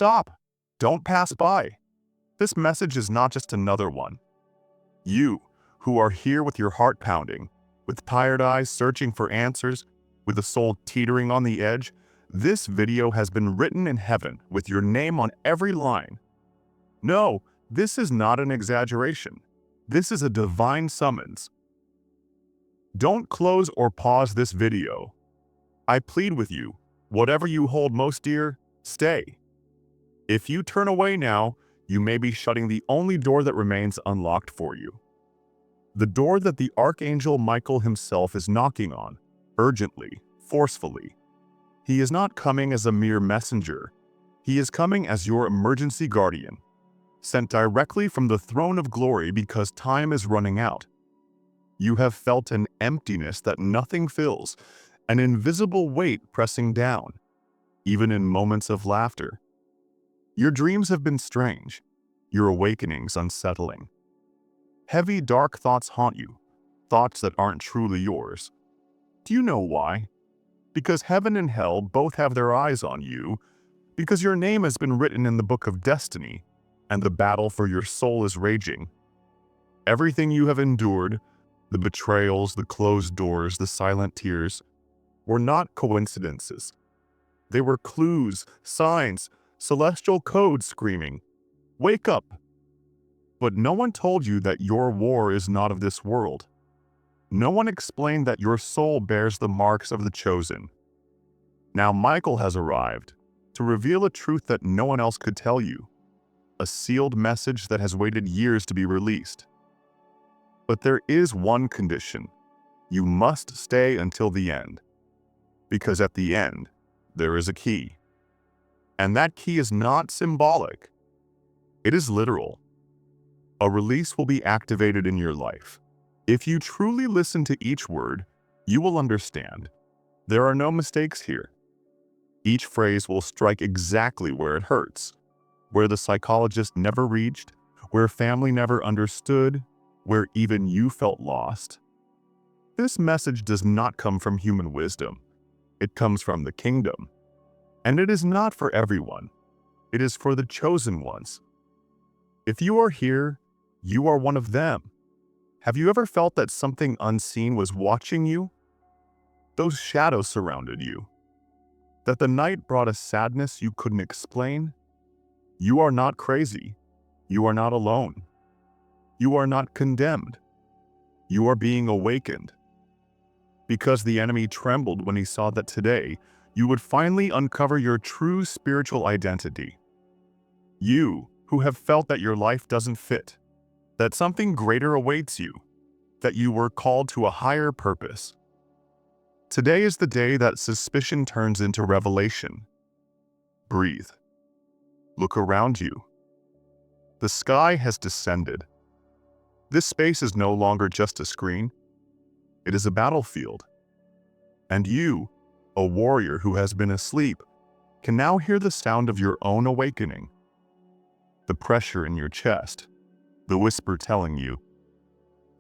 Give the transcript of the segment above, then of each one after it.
stop. Don't pass by. This message is not just another one. You, who are here with your heart pounding, with tired eyes searching for answers, with a soul teetering on the edge, this video has been written in heaven with your name on every line. No, this is not an exaggeration. This is a divine summons. Don't close or pause this video. I plead with you, whatever you hold most dear, stay. If you turn away now, you may be shutting the only door that remains unlocked for you. The door that the Archangel Michael himself is knocking on, urgently, forcefully. He is not coming as a mere messenger. He is coming as your emergency guardian, sent directly from the throne of glory because time is running out. You have felt an emptiness that nothing fills, an invisible weight pressing down, even in moments of laughter. Your dreams have been strange, your awakenings unsettling. Heavy, dark thoughts haunt you, thoughts that aren't truly yours. Do you know why? Because heaven and hell both have their eyes on you, because your name has been written in the book of destiny, and the battle for your soul is raging. Everything you have endured, the betrayals, the closed doors, the silent tears, were not coincidences. They were clues, signs, celestial codes screaming, "Wake up!" But no one told you that your war is not of this world. No one explained that your soul bears the marks of the chosen. Now Michael has arrived to reveal a truth that no one else could tell you, a sealed message that has waited years to be released. But there is one condition. You must stay until the end, because at the end, there is a key. And that key is not symbolic. It is literal. A release will be activated in your life. If you truly listen to each word, you will understand. There are no mistakes here. Each phrase will strike exactly where it hurts, where the psychologist never reached, where family never understood, where even you felt lost. This message does not come from human wisdom. It comes from the kingdom. And it is not for everyone. It is for the chosen ones. If you are here, you are one of them. Have you ever felt that something unseen was watching you? Those shadows surrounded you. That the night brought a sadness you couldn't explain? You are not crazy. You are not alone. You are not condemned. You are being awakened. Because the enemy trembled when he saw that today, you would finally uncover your true spiritual identity. You, who have felt that your life doesn't fit, that something greater awaits you, that you were called to a higher purpose. Today is the day that suspicion turns into revelation. Breathe. Look around you. The sky has descended. This space is no longer just a screen. It is a battlefield. And you, a warrior who has been asleep, can now hear the sound of your own awakening. The pressure in your chest, the whisper telling you,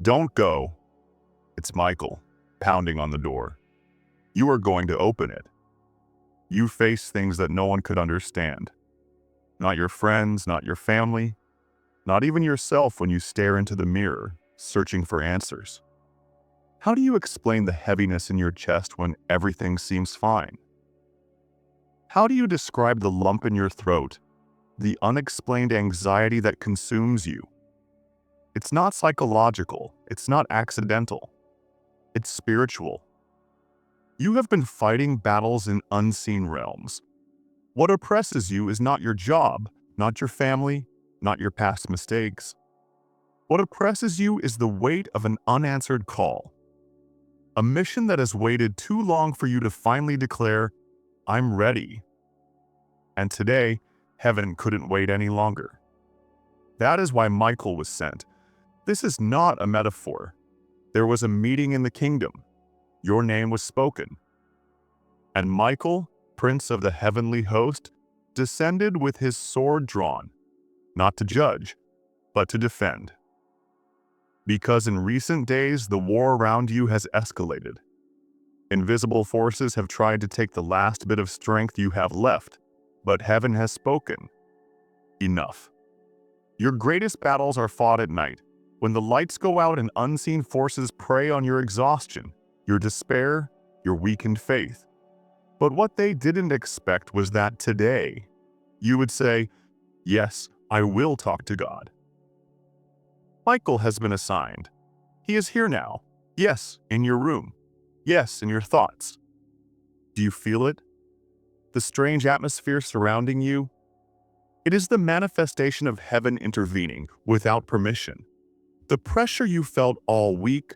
"Don't go." It's Michael, pounding on the door. You are going to open it. You face things that no one could understand. Not your friends, not your family, not even yourself when you stare into the mirror, searching for answers. How do you explain the heaviness in your chest when everything seems fine? How do you describe the lump in your throat, the unexplained anxiety that consumes you? It's not psychological, it's not accidental, it's spiritual. You have been fighting battles in unseen realms. What oppresses you is not your job, not your family, not your past mistakes. What oppresses you is the weight of an unanswered call. A mission that has waited too long for you to finally declare, "I'm ready." And today, heaven couldn't wait any longer. That is why Michael was sent. This is not a metaphor. There was a meeting in the kingdom. Your name was spoken. And Michael, prince of the heavenly host, descended with his sword drawn, not to judge, but to defend. Because in recent days, the war around you has escalated. Invisible forces have tried to take the last bit of strength you have left, but heaven has spoken. Enough. Your greatest battles are fought at night, when the lights go out and unseen forces prey on your exhaustion, your despair, your weakened faith. But what they didn't expect was that today, you would say, "Yes, I will talk to God." Michael has been assigned. He is here now. Yes, in your room. Yes, in your thoughts. Do you feel it? The strange atmosphere surrounding you? It is the manifestation of heaven intervening without permission. The pressure you felt all week,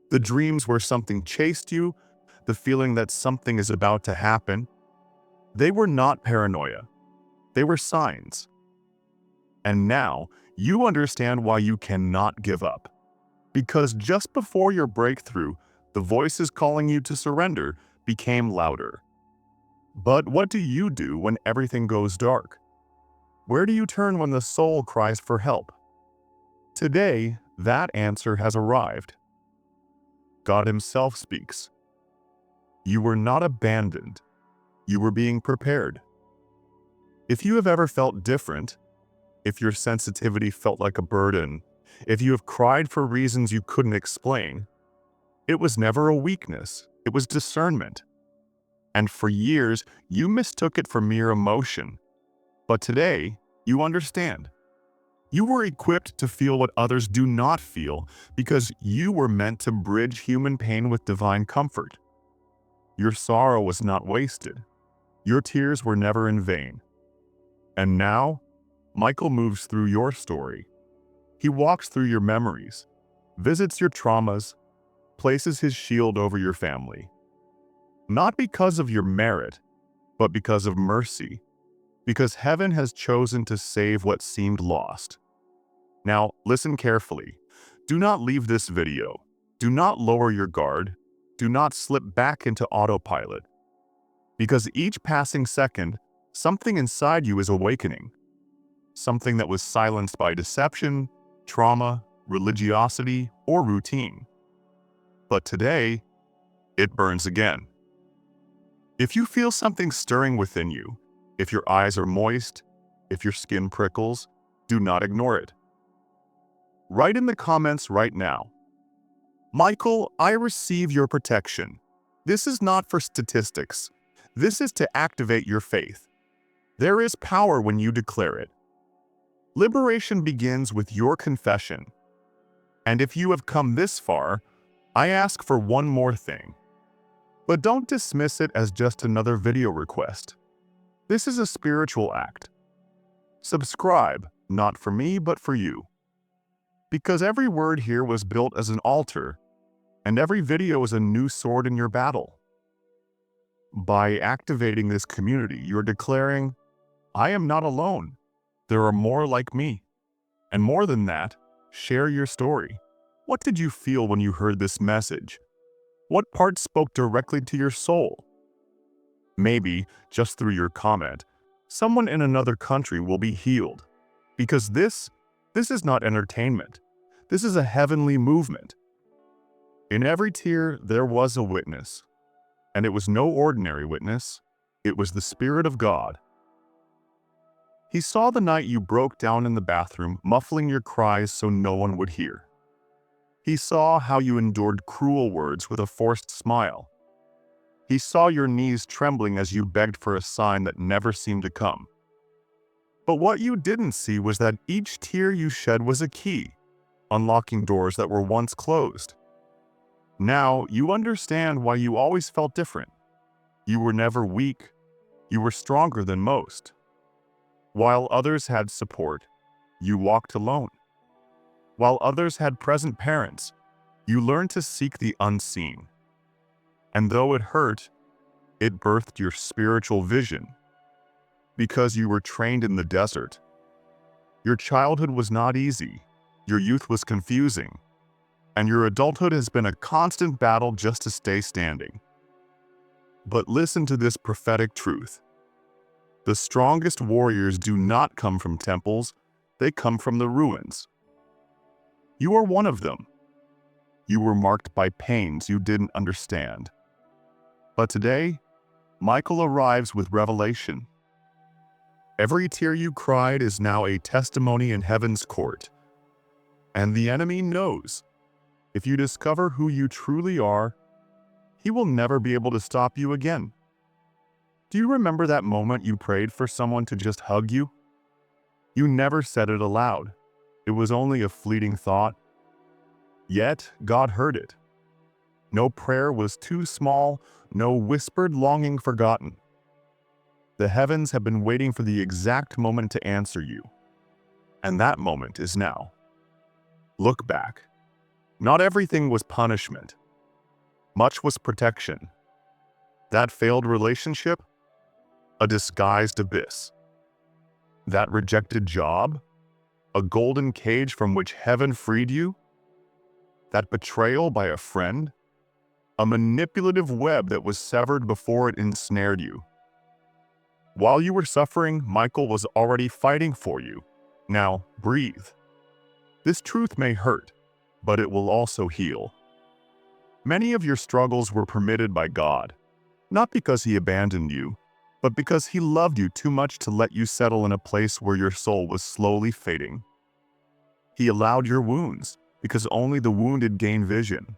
the dreams where something chased you, the feeling that something is about to happen, they were not paranoia. They were signs. And now, you understand why you cannot give up. Because just before your breakthrough, the voices calling you to surrender became louder. But what do you do when everything goes dark? Where do you turn when the soul cries for help? Today, that answer has arrived. God Himself speaks. You were not abandoned. You were being prepared. If you have ever felt different, if your sensitivity felt like a burden, if you have cried for reasons you couldn't explain, it was never a weakness, it was discernment. And for years, you mistook it for mere emotion. But today, you understand. You were equipped to feel what others do not feel because you were meant to bridge human pain with divine comfort. Your sorrow was not wasted. Your tears were never in vain. And now, Michael moves through your story. He walks through your memories, visits your traumas, places His shield over your family. Not because of your merit, but because of mercy. Because heaven has chosen to save what seemed lost. Now, listen carefully. Do not leave this video. Do not lower your guard. Do not slip back into autopilot. Because each passing second, something inside you is awakening. Something that was silenced by deception, trauma, religiosity, or routine. But today, it burns again. If you feel something stirring within you, if your eyes are moist, if your skin prickles, do not ignore it. Write in the comments right now, "Michael, I receive your protection." This is not for statistics. This is to activate your faith. There is power when you declare it. Liberation begins with your confession. And if you have come this far, I ask for one more thing. But don't dismiss it as just another video request. This is a spiritual act. Subscribe, not for me, but for you. Because every word here was built as an altar, and every video is a new sword in your battle. By activating this community, you're declaring, I am not alone. There are more like me. And more than that, share your story. What did you feel when you heard this message? What part spoke directly to your soul? Maybe, just through your comment, someone in another country will be healed. Because this is not entertainment. This is a heavenly movement. In every tear, there was a witness. And it was no ordinary witness. It was the Spirit of God. He saw the night you broke down in the bathroom, muffling your cries so no one would hear. He saw how you endured cruel words with a forced smile. He saw your knees trembling as you begged for a sign that never seemed to come. But what you didn't see was that each tear you shed was a key, unlocking doors that were once closed. Now you understand why you always felt different. You were never weak. You were stronger than most. While others had support, you walked alone. While others had present parents, you learned to seek the unseen. And though it hurt, it birthed your spiritual vision. Because you were trained in the desert. Your childhood was not easy. Your youth was confusing. And your adulthood has been a constant battle just to stay standing. But listen to this prophetic truth. The strongest warriors do not come from temples, they come from the ruins. You are one of them. You were marked by pains you didn't understand. But today, Michael arrives with revelation. Every tear you cried is now a testimony in heaven's court. And the enemy knows, if you discover who you truly are, he will never be able to stop you again. Do you remember that moment you prayed for someone to just hug you? You never said it aloud. It was only a fleeting thought. Yet, God heard it. No prayer was too small, no whispered longing forgotten. The heavens have been waiting for the exact moment to answer you. And that moment is now. Look back. Not everything was punishment. Much was protection. That failed relationship? A disguised abyss. That rejected job? A golden cage from which heaven freed you? That betrayal by a friend? A manipulative web that was severed before it ensnared you. While you were suffering, Michael was already fighting for you. Now, breathe. This truth may hurt, but it will also heal. Many of your struggles were permitted by God, not because He abandoned you, but because He loved you too much to let you settle in a place where your soul was slowly fading. He allowed your wounds, because only the wounded gain vision.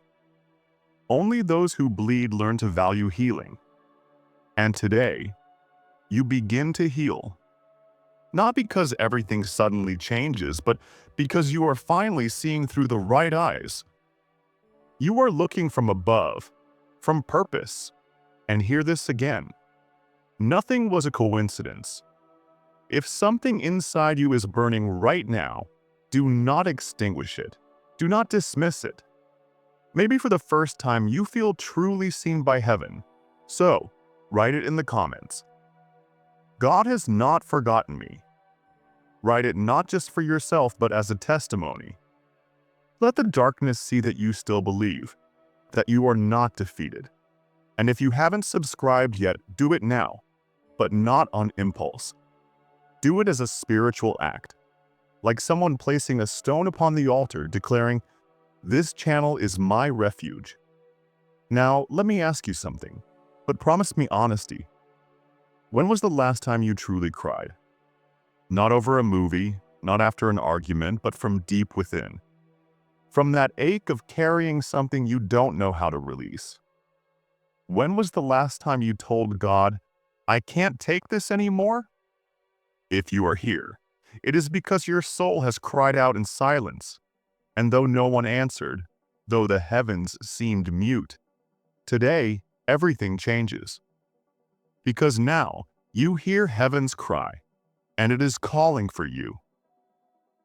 Only those who bleed learn to value healing. And today, you begin to heal. Not because everything suddenly changes, but because you are finally seeing through the right eyes. You are looking from above, from purpose. And hear this again. Nothing was a coincidence. If something inside you is burning right now, do not extinguish it. Do not dismiss it. Maybe for the first time you feel truly seen by heaven. So, write it in the comments. God has not forgotten me. Write it not just for yourself, but as a testimony. Let the darkness see that you still believe, that you are not defeated. And if you haven't subscribed yet, do it now, but not on impulse. Do it as a spiritual act, like someone placing a stone upon the altar, declaring, "This channel is my refuge." Now, let me ask you something, but promise me honesty. When was the last time you truly cried? Not over a movie, not after an argument, but from deep within. From that ache of carrying something you don't know how to release. When was the last time you told God, "I can't take this anymore"? If you are here, it is because your soul has cried out in silence. And though no one answered, though the heavens seemed mute, today everything changes. Because now you hear heaven's cry, and it is calling for you.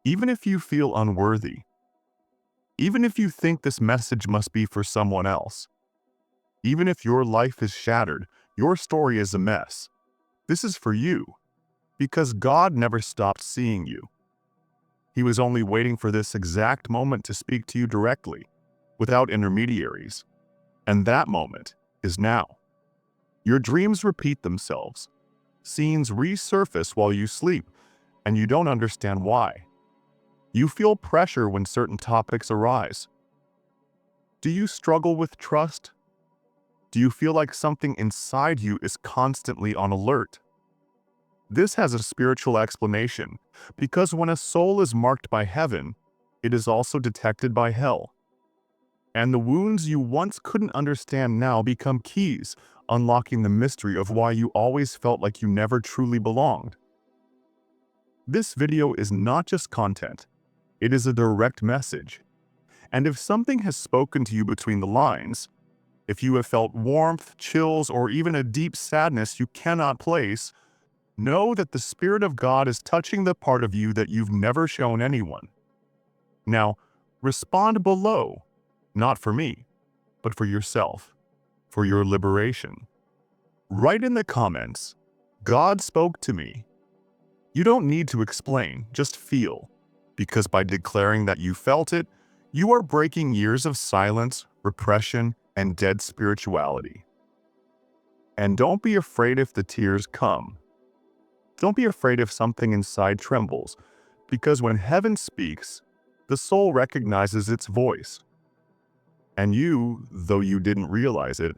Even if you feel unworthy, even if you think this message must be for someone else, even if your life is shattered, your story is a mess, this is for you, because God never stopped seeing you. He was only waiting for this exact moment to speak to you directly, without intermediaries. And that moment is now. Your dreams repeat themselves. Scenes resurface while you sleep, and you don't understand why. You feel pressure when certain topics arise. Do you struggle with trust? Do you feel like something inside you is constantly on alert? This has a spiritual explanation, because when a soul is marked by heaven, it is also detected by hell. And the wounds you once couldn't understand now become keys, unlocking the mystery of why you always felt like you never truly belonged. This video is not just content, it is a direct message. And if something has spoken to you between the lines, if you have felt warmth, chills, or even a deep sadness you cannot place, know that the Spirit of God is touching the part of you that you've never shown anyone. Now, respond below, not for me, but for yourself, for your liberation. Write in the comments, "God spoke to me." You don't need to explain, just feel, because by declaring that you felt it, you are breaking years of silence, repression, and dead spirituality. And don't be afraid if the tears come. Don't be afraid if something inside trembles, because when heaven speaks, the soul recognizes its voice. And you, though you didn't realize it,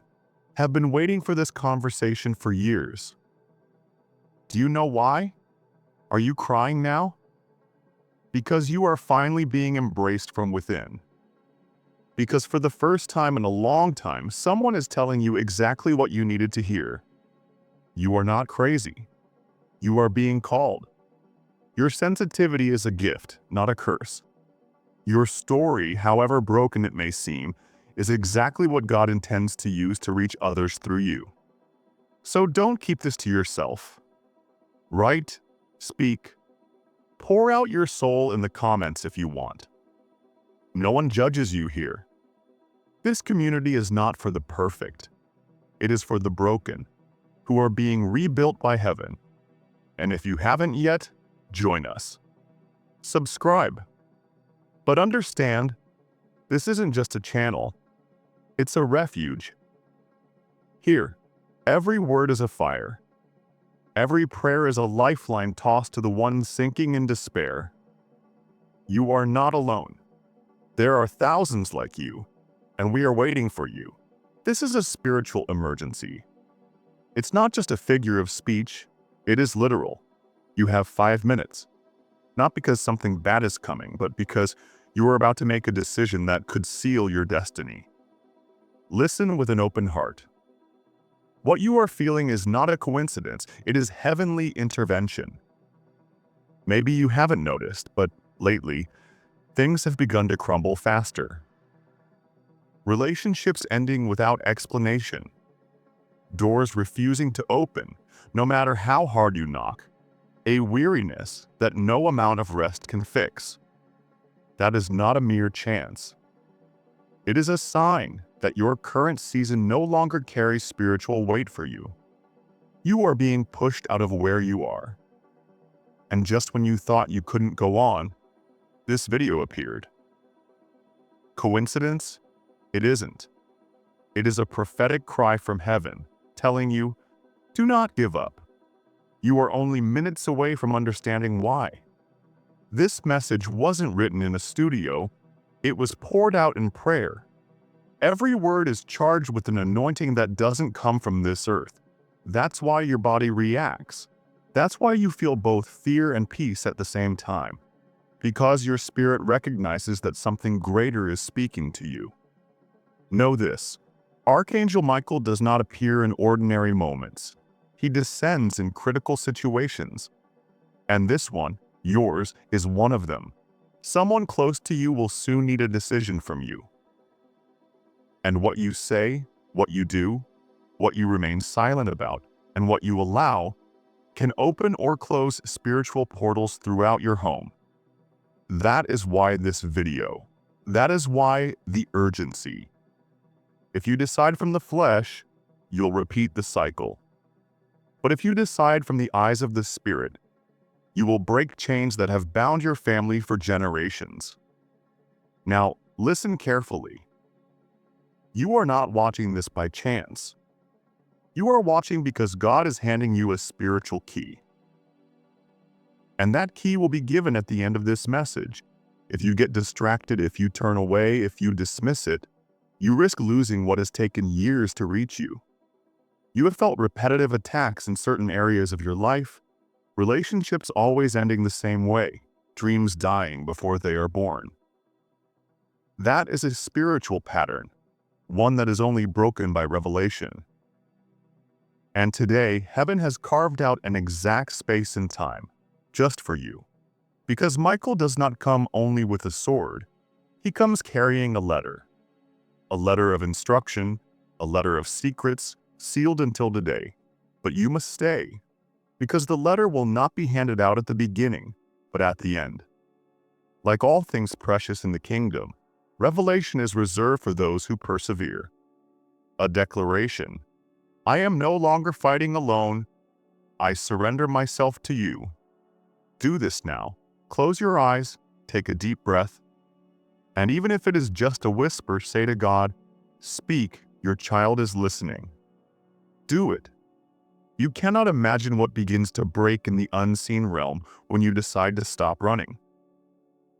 have been waiting for this conversation for years. Do you know why? Are you crying now? Because you are finally being embraced from within. Because for the first time in a long time, someone is telling you exactly what you needed to hear. You are not crazy. You are being called. Your sensitivity is a gift, not a curse. Your story, however broken it may seem, is exactly what God intends to use to reach others through you. So don't keep this to yourself. Write, speak, pour out your soul in the comments if you want. No one judges you here. This community is not for the perfect. It is for the broken, who are being rebuilt by heaven. And if you haven't yet, join us. Subscribe. But understand, this isn't just a channel. It's a refuge. Here, every word is a fire. Every prayer is a lifeline tossed to the one sinking in despair. You are not alone. There are thousands like you, and we are waiting for you. This is a spiritual emergency. It's not just a figure of speech, it is literal. You have 5 minutes. Not because something bad is coming, but because you are about to make a decision that could seal your destiny. Listen with an open heart. What you are feeling is not a coincidence, it is heavenly intervention. Maybe you haven't noticed, but lately, things have begun to crumble faster. Relationships ending without explanation. Doors refusing to open, no matter how hard you knock. A weariness that no amount of rest can fix. That is not a mere chance. It is a sign that your current season no longer carries spiritual weight for you. You are being pushed out of where you are. And just when you thought you couldn't go on, this video appeared. Coincidence? It isn't. It is a prophetic cry from heaven, telling you, do not give up. You are only minutes away from understanding why. This message wasn't written in a studio, it was poured out in prayer. Every word is charged with an anointing that doesn't come from this earth. That's why your body reacts. That's why you feel both fear and peace at the same time. Because your spirit recognizes that something greater is speaking to you. Know this, Archangel Michael does not appear in ordinary moments. He descends in critical situations. And this one, yours, is one of them. Someone close to you will soon need a decision from you. And what you say, what you do, what you remain silent about, and what you allow can open or close spiritual portals throughout your home. That is why this video. That is why the urgency. If you decide from the flesh, you'll repeat the cycle. But if you decide from the eyes of the Spirit, you will break chains that have bound your family for generations. Now, listen carefully. You are not watching this by chance. You are watching because God is handing you a spiritual key. And that key will be given at the end of this message. If you get distracted, if you turn away, if you dismiss it, you risk losing what has taken years to reach you. You have felt repetitive attacks in certain areas of your life, relationships always ending the same way, dreams dying before they are born. That is a spiritual pattern, one that is only broken by revelation. And today, heaven has carved out an exact space and time, just for you. Because Michael does not come only with a sword, he comes carrying a letter. A letter of instruction, a letter of secrets, sealed until today. But you must stay, because the letter will not be handed out at the beginning, but at the end. Like all things precious in the kingdom, revelation is reserved for those who persevere. A declaration. I am no longer fighting alone. I surrender myself to you. Do this now. Close your eyes, take a deep breath, and even if it is just a whisper, say to God, speak, your child is listening. Do it. You cannot imagine what begins to break in the unseen realm when you decide to stop running.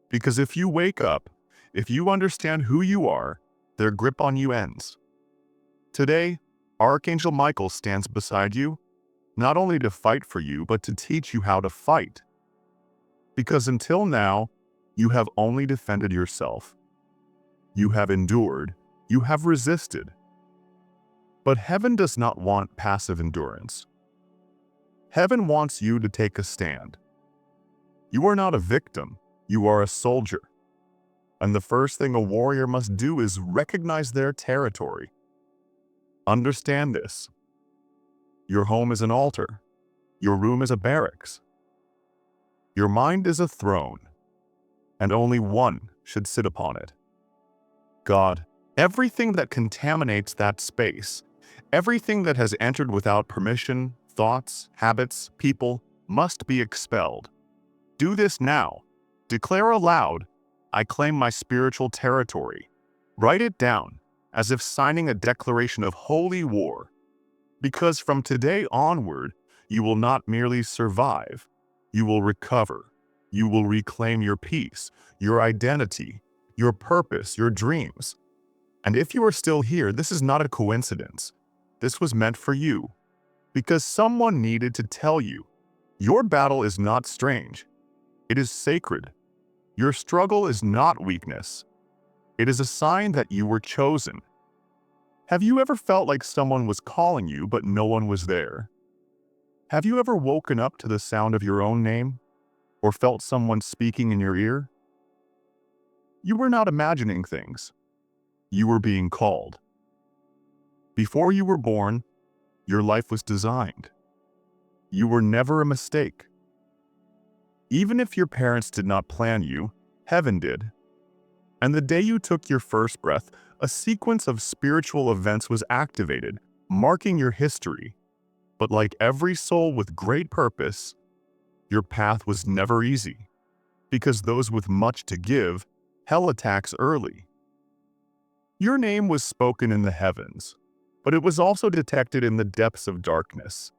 Because if you wake up, if you understand who you are, their grip on you ends. Today, Archangel Michael stands beside you, not only to fight for you, but to teach you how to fight. Because until now, you have only defended yourself. You have endured. You have resisted. But heaven does not want passive endurance. Heaven wants you to take a stand. You are not a victim. You are a soldier. And the first thing a warrior must do is recognize their territory. Understand this. Your home is an altar. Your room is a barracks. Your mind is a throne, and only one should sit upon it. God. Everything that contaminates that space, everything that has entered without permission, thoughts, habits, people, must be expelled. Do this now. Declare aloud, I claim my spiritual territory. Write it down, as if signing a declaration of holy war. Because from today onward, you will not merely survive, you will recover. You will reclaim your peace, your identity, your purpose, your dreams. And if you are still here, this is not a coincidence. This was meant for you, because someone needed to tell you, your battle is not strange. It is sacred. Your struggle is not weakness. It is a sign that you were chosen. Have you ever felt like someone was calling you, but no one was there? Have you ever woken up to the sound of your own name, or felt someone speaking in your ear? You were not imagining things. You were being called. Before you were born, your life was designed. You were never a mistake. Even if your parents did not plan you, heaven did. And the day you took your first breath, a sequence of spiritual events was activated, marking your history. But like every soul with great purpose, your path was never easy, because those with much to give, hell attacks early. Your name was spoken in the heavens, but it was also detected in the depths of darkness.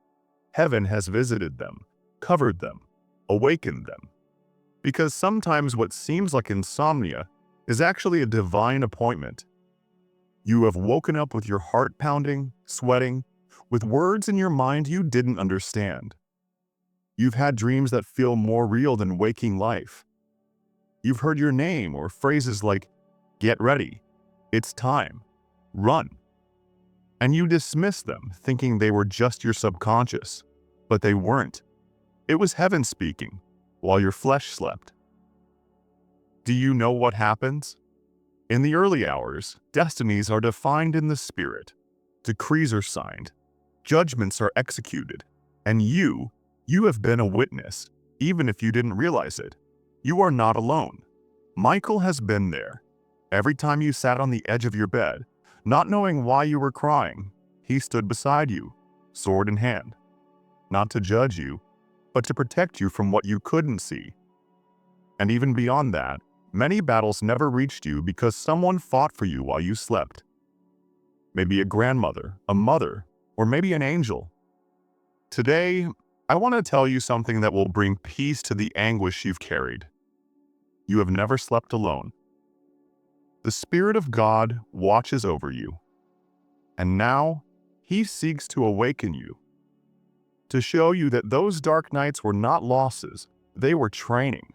Heaven has visited them, covered them, awakened them. Because sometimes what seems like insomnia is actually a divine appointment. You have woken up with your heart pounding, sweating, with words in your mind you didn't understand. You've had dreams that feel more real than waking life. You've heard your name or phrases like, "Get ready, it's time, run." And you dismiss them, thinking they were just your subconscious. But they weren't. It was heaven speaking, while your flesh slept. Do you know what happens? In the early hours, destinies are defined in the spirit. Decrees are signed. Judgments are executed. And you have been a witness, even if you didn't realize it. You are not alone. Michael has been there. Every time you sat on the edge of your bed, not knowing why you were crying, he stood beside you, sword in hand. Not to judge you, but to protect you from what you couldn't see. And even beyond that, many battles never reached you because someone fought for you while you slept. Maybe a grandmother, a mother, or maybe an angel. Today, I want to tell you something that will bring peace to the anguish you've carried. You have never slept alone. The Spirit of God watches over you. And now, He seeks to awaken you, to show you that those dark nights were not losses, they were training.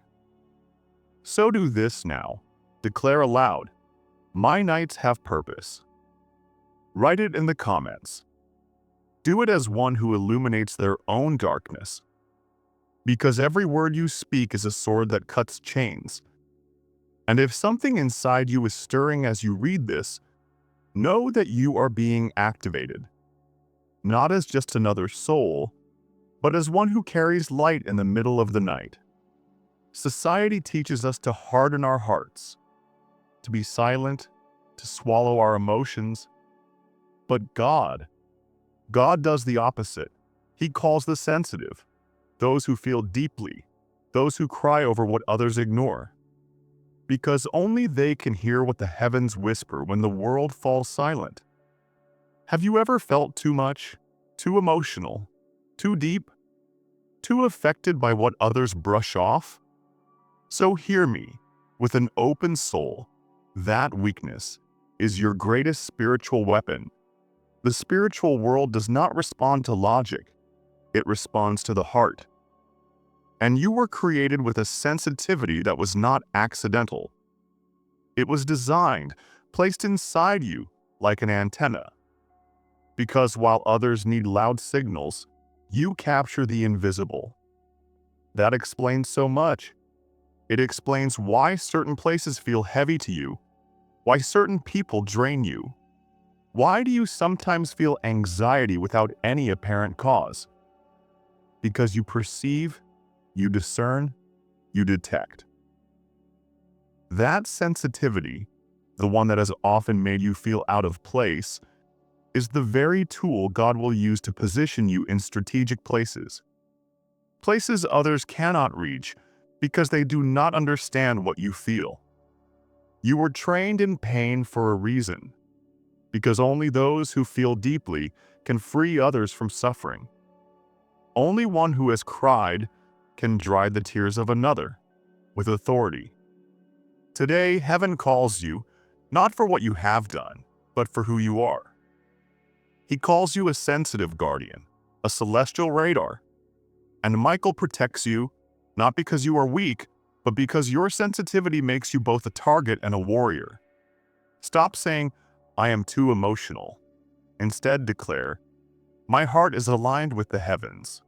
So do this now. Declare aloud, my nights have purpose. Write it in the comments. Do it as one who illuminates their own darkness. Because every word you speak is a sword that cuts chains. And if something inside you is stirring as you read this, know that you are being activated. Not as just another soul, but as one who carries light in the middle of the night. Society teaches us to harden our hearts, to be silent, to swallow our emotions. But God does the opposite. He calls the sensitive, those who feel deeply, those who cry over what others ignore. Because only they can hear what the heavens whisper when the world falls silent. Have you ever felt too much, too emotional, too deep, too affected by what others brush off? So hear me, with an open soul, that weakness is your greatest spiritual weapon. The spiritual world does not respond to logic, it responds to the heart. And you were created with a sensitivity that was not accidental. It was designed, placed inside you like an antenna. Because while others need loud signals, you capture the invisible. That explains so much. It explains why certain places feel heavy to you, why certain people drain you. Why do you sometimes feel anxiety without any apparent cause? Because you perceive, you discern, you detect. That sensitivity, the one that has often made you feel out of place, is the very tool God will use to position you in strategic places. Places others cannot reach because they do not understand what you feel. You were trained in pain for a reason, because only those who feel deeply can free others from suffering. Only one who has cried can dry the tears of another with authority. Today, heaven calls you, not for what you have done, but for who you are. He calls you a sensitive guardian, a celestial radar. And Michael protects you, not because you are weak, but because your sensitivity makes you both a target and a warrior. Stop saying, "I am too emotional." Instead, declare, "My heart is aligned with the heavens."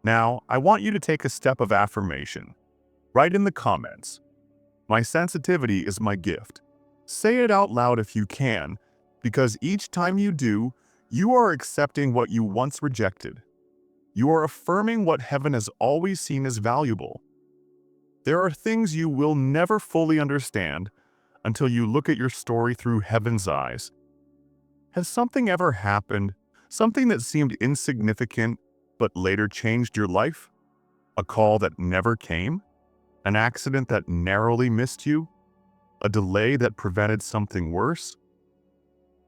Now, I want you to take a step of affirmation. Write in the comments, "My sensitivity is my gift." Say it out loud if you can, because each time you do, you are accepting what you once rejected. You are affirming what heaven has always seen as valuable. There are things you will never fully understand until you look at your story through heaven's eyes. Has something ever happened, something that seemed insignificant but later changed your life? A call that never came? An accident that narrowly missed you? A delay that prevented something worse?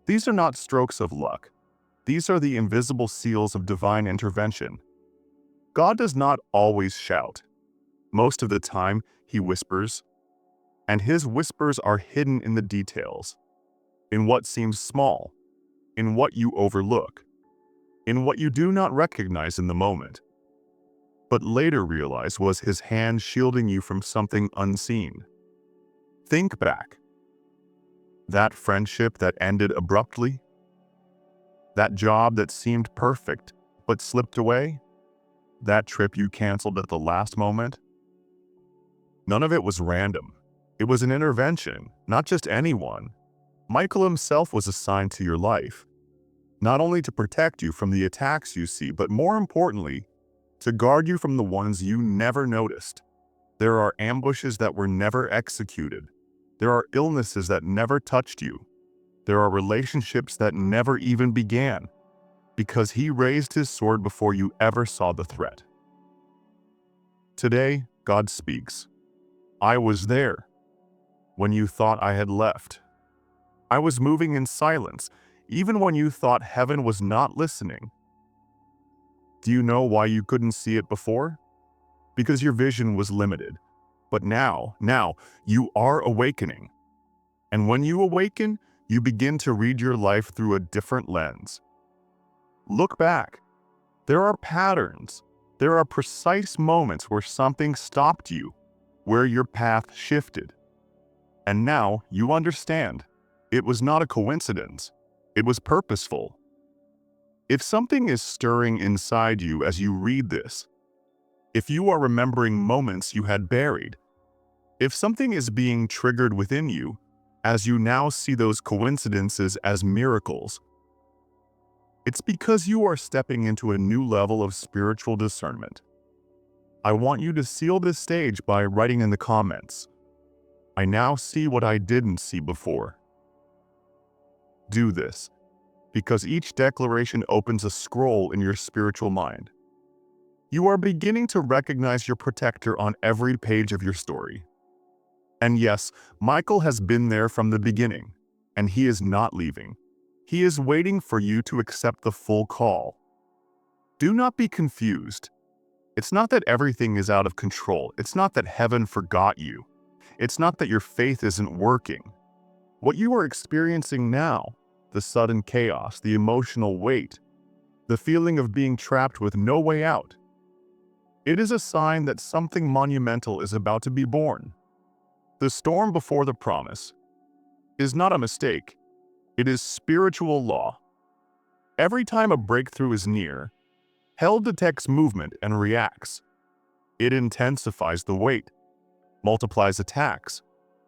These are not strokes of luck. These are the invisible seals of divine intervention. God does not always shout. Most of the time, he whispers, and his whispers are hidden in the details, in what seems small, in what you overlook, in what you do not recognize in the moment, but later realize was his hand shielding you from something unseen. Think back. That friendship that ended abruptly? That job that seemed perfect but slipped away? That trip you canceled at the last moment? None of it was random. It was an intervention, not just anyone. Michael himself was assigned to your life, not only to protect you from the attacks you see, but more importantly, to guard you from the ones you never noticed. There are ambushes that were never executed. There are illnesses that never touched you. There are relationships that never even began, because he raised his sword before you ever saw the threat. Today, God speaks. I was there when you thought I had left. I was moving in silence, even when you thought heaven was not listening. Do you know why you couldn't see it before? Because your vision was limited. But now, you are awakening. And when you awaken, you begin to read your life through a different lens. Look back. There are patterns. There are precise moments where something stopped you, where your path shifted. And now you understand. It was not a coincidence. It was purposeful. If something is stirring inside you as you read this, if you are remembering moments you had buried, if something is being triggered within you, as you now see those coincidences as miracles, it's because you are stepping into a new level of spiritual discernment. I want you to seal this stage by writing in the comments, "I now see what I didn't see before." Do this, because each declaration opens a scroll in your spiritual mind. You are beginning to recognize your protector on every page of your story. And yes, Michael has been there from the beginning, and he is not leaving. He is waiting for you to accept the full call. Do not be confused. It's not that everything is out of control. It's not that heaven forgot you. It's not that your faith isn't working. What you are experiencing now, the sudden chaos, the emotional weight, the feeling of being trapped with no way out, It is a sign that something monumental is about to be born. The storm before the promise is not a mistake. It is spiritual law. Every time a breakthrough is near, hell detects movement and reacts. It intensifies the weight, multiplies attacks,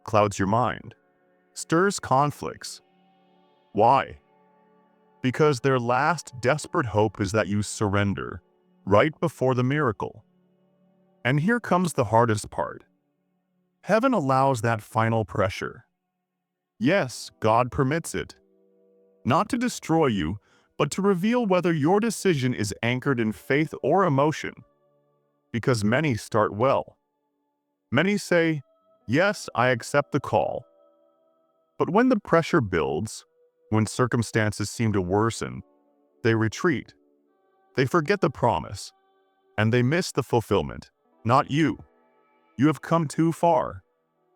clouds your mind, stirs conflicts. Why? Because their last desperate hope is that you surrender right before the miracle. And here comes the hardest part. Heaven allows that final pressure. Yes, God permits it. Not to destroy you, but to reveal whether your decision is anchored in faith or emotion. Because many start well. Many say, "Yes, I accept the call." But when the pressure builds, when circumstances seem to worsen, they retreat. They forget the promise, and they miss the fulfillment. Not you. You have come too far.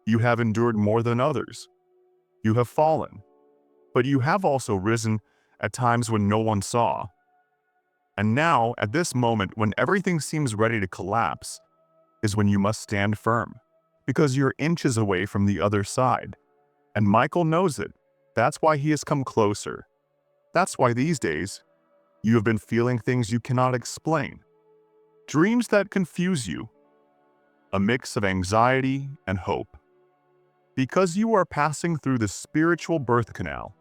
You have endured more than others. You have fallen. But you have also risen at times when no one saw. And now, at this moment when everything seems ready to collapse, is when you must stand firm, because you're inches away from the other side. And Michael knows it. That's why he has come closer. That's why these days, you have been feeling things you cannot explain. Dreams that confuse you. A mix of anxiety and hope. Because you are passing through the spiritual birth canal.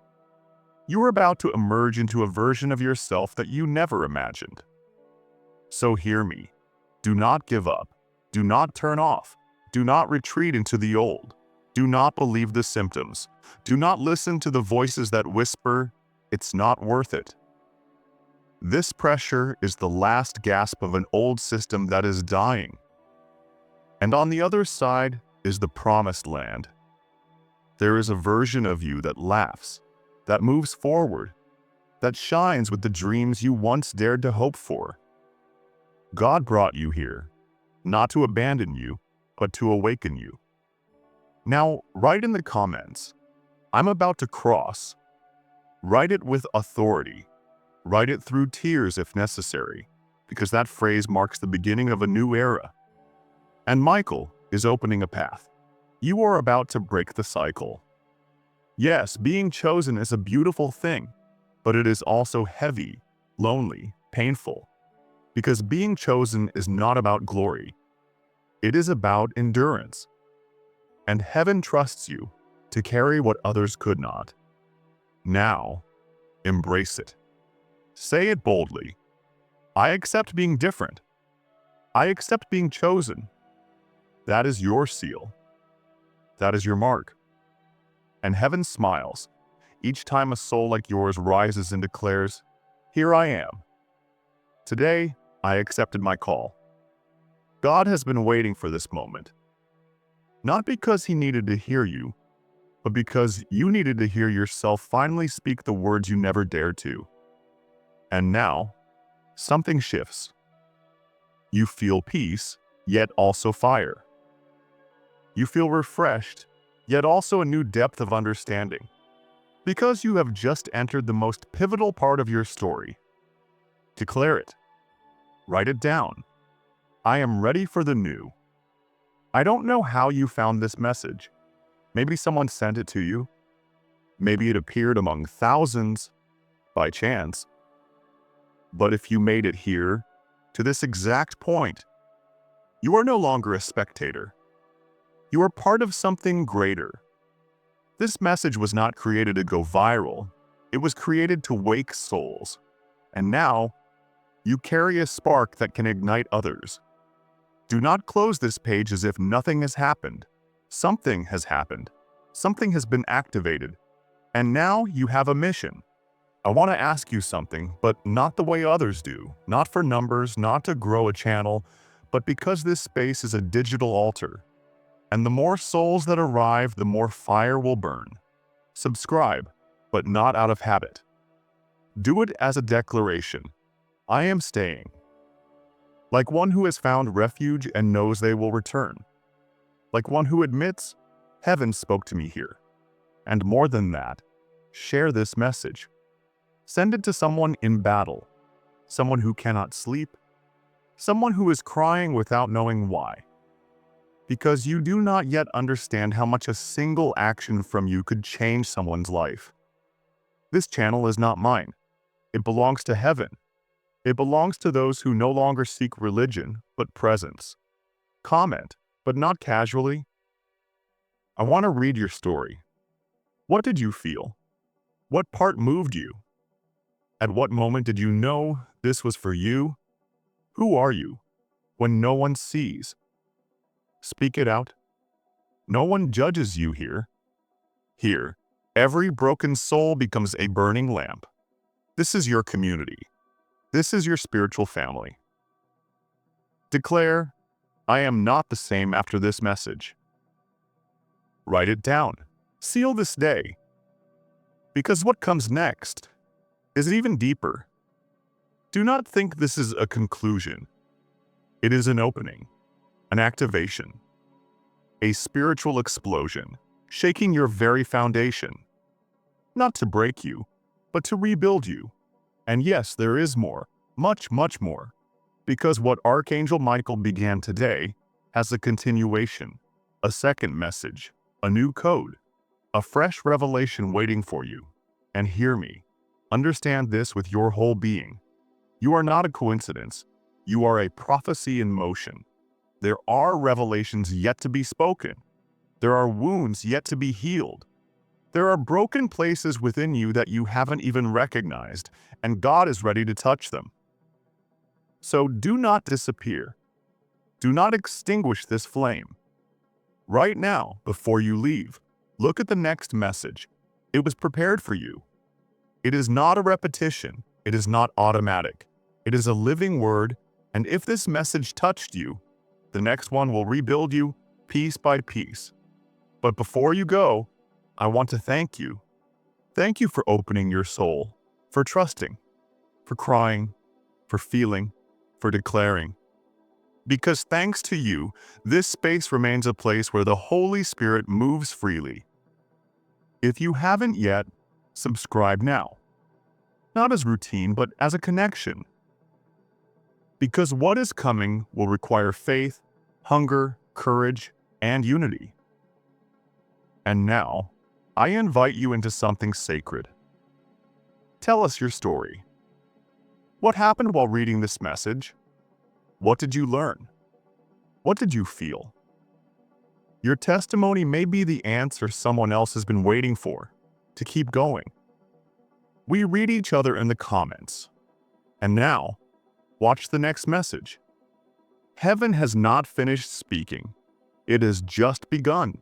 You are about to emerge into a version of yourself that you never imagined. So hear me. Do not give up. Do not turn off. Do not retreat into the old. Do not believe the symptoms. Do not listen to the voices that whisper, "It's not worth it." This pressure is the last gasp of an old system that is dying. And on the other side is the promised land. There is a version of you that laughs, that moves forward, that shines with the dreams you once dared to hope for. God brought you here, not to abandon you, but to awaken you. Now, write in the comments, "I'm about to cross." Write it with authority. Write it through tears if necessary, because that phrase marks the beginning of a new era. And Michael is opening a path. You are about to break the cycle. Yes, being chosen is a beautiful thing, but it is also heavy, lonely, painful. Because being chosen is not about glory. It is about endurance. And heaven trusts you to carry what others could not. Now, embrace it. Say it boldly. I accept being different. I accept being chosen. That is your seal. That is your mark. And heaven smiles each time a soul like yours rises and declares, "Here I am. Today, I accepted my call." God has been waiting for this moment. Not because he needed to hear you, but because you needed to hear yourself finally speak the words you never dared to. And now, something shifts. You feel peace, yet also fire. You feel refreshed, yet also a new depth of understanding. Because you have just entered the most pivotal part of your story. Declare it. Write it down. I am ready for the new. I don't know how you found this message. Maybe someone sent it to you. Maybe it appeared among thousands by chance. But if you made it here, to this exact point, you are no longer a spectator. You are part of something greater. This message was not created to go viral. It was created to wake souls. And now, you carry a spark that can ignite others. Do not close this page as if nothing has happened. Something has happened. Something has been activated. And now you have a mission. I want to ask you something, but not the way others do. Not for numbers, not to grow a channel, but because this space is a digital altar. And the more souls that arrive, the more fire will burn. Subscribe, but not out of habit. Do it as a declaration. I am staying. Like one who has found refuge and knows they will return. Like one who admits, heaven spoke to me here. And more than that, share this message. Send it to someone in battle, someone who cannot sleep, someone who is crying without knowing why, because you do not yet understand how much a single action from you could change someone's life. This channel is not mine. It belongs to heaven. It belongs to those who no longer seek religion, but presence. Comment, but not casually. I want to read your story. What did you feel? What part moved you? At what moment did you know this was for you? Who are you when no one sees? Speak it out. No one judges you here. Here, every broken soul becomes a burning lamp. This is your community. This is your spiritual family. Declare, I am not the same after this message. Write it down. Seal this day. Because what comes next is even deeper. Do not think this is a conclusion. It is an opening, an activation, a spiritual explosion, shaking your very foundation. Not to break you, but to rebuild you. And yes, there is more, much, much more. Because what Archangel Michael began today has a continuation, a second message, a new code, a fresh revelation waiting for you. And hear me. Understand this with your whole being. You are not a coincidence. You are a prophecy in motion. There are revelations yet to be spoken. There are wounds yet to be healed. There are broken places within you that you haven't even recognized, and God is ready to touch them. So do not disappear. Do not extinguish this flame. Right now, before you leave, look at the next message. It was prepared for you. It is not a repetition. It is not automatic. It is a living word, and if this message touched you, the next one will rebuild you piece by piece. But before you go, I want to thank you. Thank you for opening your soul, for trusting, for crying, for feeling, for declaring. Because thanks to you, this space remains a place where the Holy Spirit moves freely. If you haven't yet, subscribe now. Not as routine, but as a connection. Because what is coming will require faith, hunger, courage, and unity. And now, I invite you into something sacred. Tell us your story. What happened while reading this message? What did you learn? What did you feel? Your testimony may be the answer someone else has been waiting for, to keep going. We read each other in the comments. And now, watch the next message. Heaven has not finished speaking. It has just begun.